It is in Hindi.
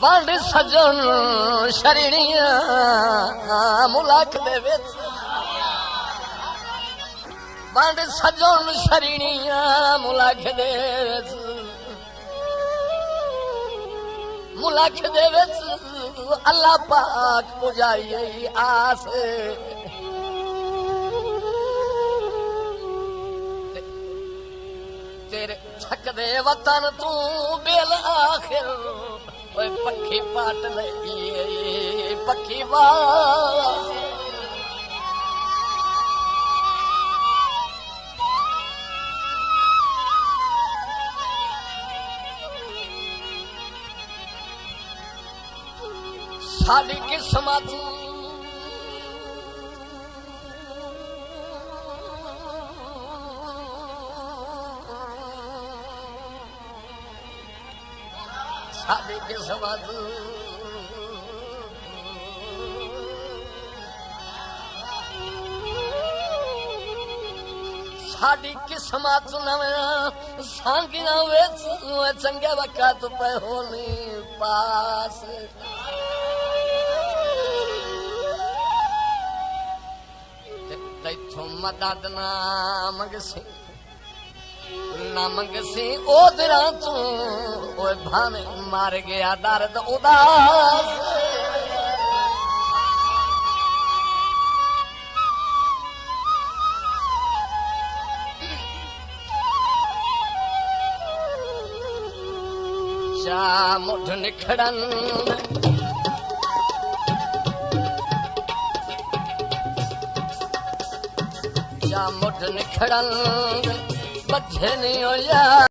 वंड सजन शरणिया मुलाक दे विच वंड सजन शरणिया मुलाक दे विच मुलाक दे विच अल्लाह पाक पुजाई आस तेरे छक दे वतन तू बेल आखिर ओए पखी पाट लगी पखी वास साडी किस्मत साडी किस्मत साडी किस्मत नवे सांगिया विच चंगे वक्त पे होनी पास तैथों मदद ना मंगसी ओदरा तू ओए भावे मार गया दर्द उदास चा मुठ निखड़न चा मुठ निखड़न बच्चे नहीं हो या